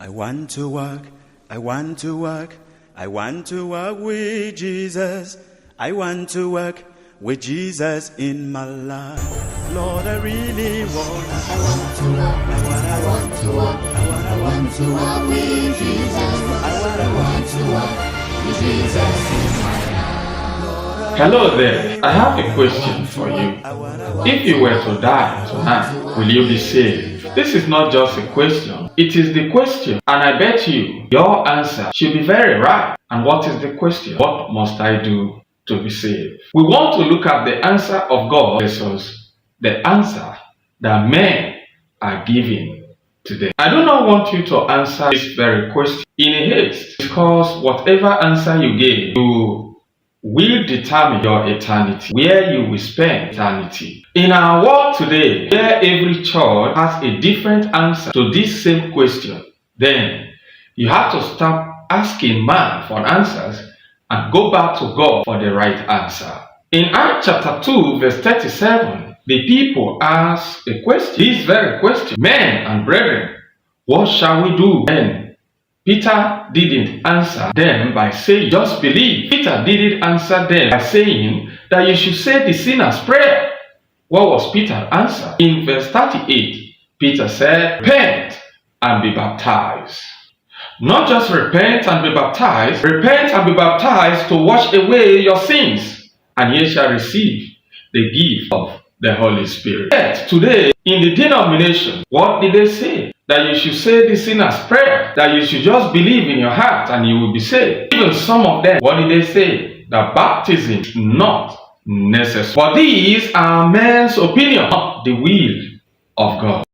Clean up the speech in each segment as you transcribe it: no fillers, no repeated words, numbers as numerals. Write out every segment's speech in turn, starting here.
I want to walk, I want to walk, I want to walk with Jesus. I want to walk with Jesus in my life. Lord, I really want. I want to walk, I want to walk, I want to walk with Jesus. I want to walk with Jesus in my life. Hello there, I have a question for you. If you were to die tonight, will you be saved? This is not just a question, it is the question. And I bet you, your answer should be very right. And what is the question? What must I do to be saved? We want to look at the answer of God versus the answer that men are giving today. I do not want you to answer this very question in a haste, because whatever answer you give, you will determine your eternity, where you will spend eternity. In our world today, where every church has a different answer to this same question, then you have to stop asking man for answers and go back to God for the right answer. In Acts chapter 2, verse 37, the people ask a question, this very question: men and brethren, what shall we do then? Peter didn't answer them by saying, just believe. Peter didn't answer them by saying that you should say the sinner's prayer. What was Peter's answer? In verse 38, Peter said, repent and be baptized. Not just repent and be baptized to wash away your sins, and ye shall receive the gift of the Holy Spirit. Yet today, in the denomination, what did they say? That you should say the sinner's prayer, that you should just believe in your heart and you will be saved. Even some of them, what did they say? That baptism is not necessary. But these are men's opinion, not the will of God.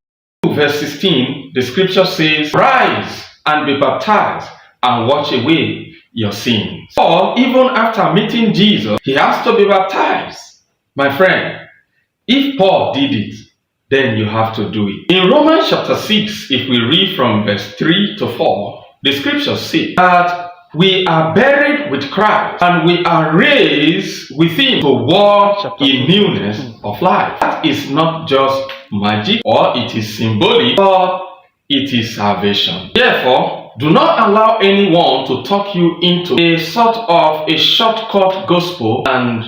Verse 16, the scripture says, rise and be baptized and wash away your sins. Paul, even after meeting Jesus, he has to be baptized. My friend, if Paul did it, then you have to do it. In Romans chapter 6, if we read from verse 3 to 4, the scriptures say that we are buried with Christ and we are raised with him to walk in newness of life. That is not just magic or it is symbolic, but it is salvation. Therefore, do not allow anyone to talk you into a sort of a shortcut gospel and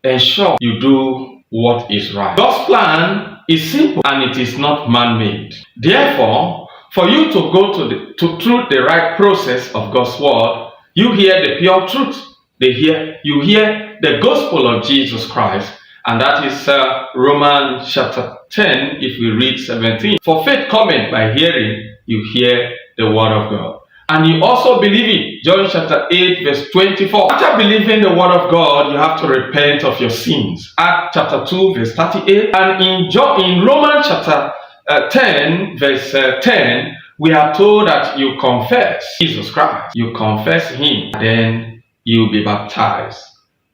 ensure you do what is right. God's plan is simple and it is not man-made. Therefore, for you to go through the right process of God's word, you hear the pure truth. You hear the gospel of Jesus Christ, and that is Romans chapter 10, if we read 17. For faith cometh by hearing, you hear the word of God. And you also believe it. John chapter 8, verse 24. After believing the word of God, you have to repent of your sins. Acts chapter 2, verse 38. And in Romans chapter 10, verse 10, we are told that you confess Jesus Christ. You confess him, then you'll be baptized.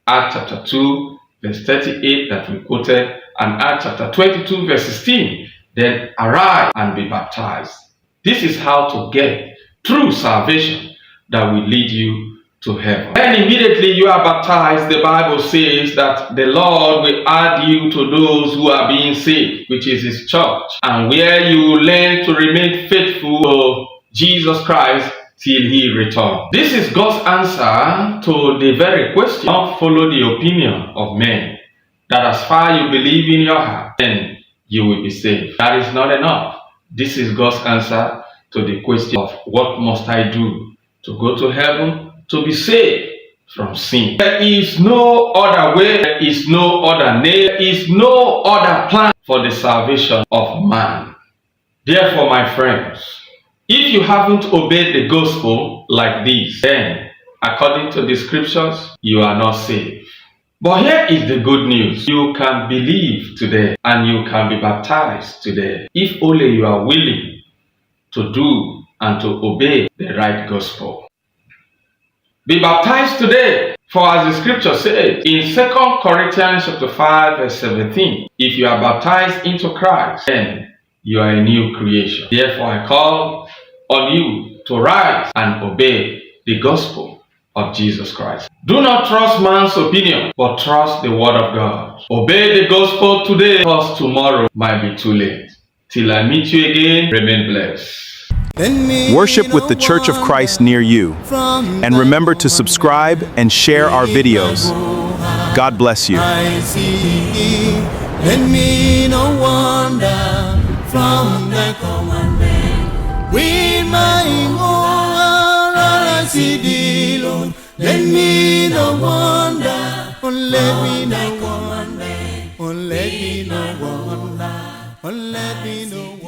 Acts chapter 2, verse 38 that we quoted, and Acts chapter 22, verse 16. Then arise and be baptized. This is how to get true salvation that will lead you to heaven. And immediately you are baptized, the Bible says that the Lord will add you to those who are being saved, which is his church, and where you learn to remain faithful to Jesus Christ till he returns. This is God's answer to the very question. Don't follow the opinion of men, that as far as you believe in your heart, then you will be saved. That is not enough. This is God's answer to the question of what must I do to go to heaven, to be saved from sin. There is no other way, there is no other name, there is no other plan for the salvation of man. Therefore, my friends, if you haven't obeyed the gospel like this, then according to the scriptures, you are not saved. But here is the good news. You can believe today and you can be baptized today, if only you are willing to do and to obey the right gospel. Be baptized today, for as the scripture says in 2 Corinthians chapter 5, verse 17, if you are baptized into Christ, then you are a new creation. Therefore I call on you to rise and obey the gospel of Jesus Christ. Do not trust man's opinion, but trust the word of God. Obey the gospel today, because tomorrow might be too late. Till I meet you again, remain blessed. Worship with the Church of Christ near you. And remember to subscribe and share our videos. God bless you. Let me no wander from the commandment. With my own I see thee, Lord. Let me no wander. Oh, let me no wander. Oh, let me no wander. Oh, let me no wander.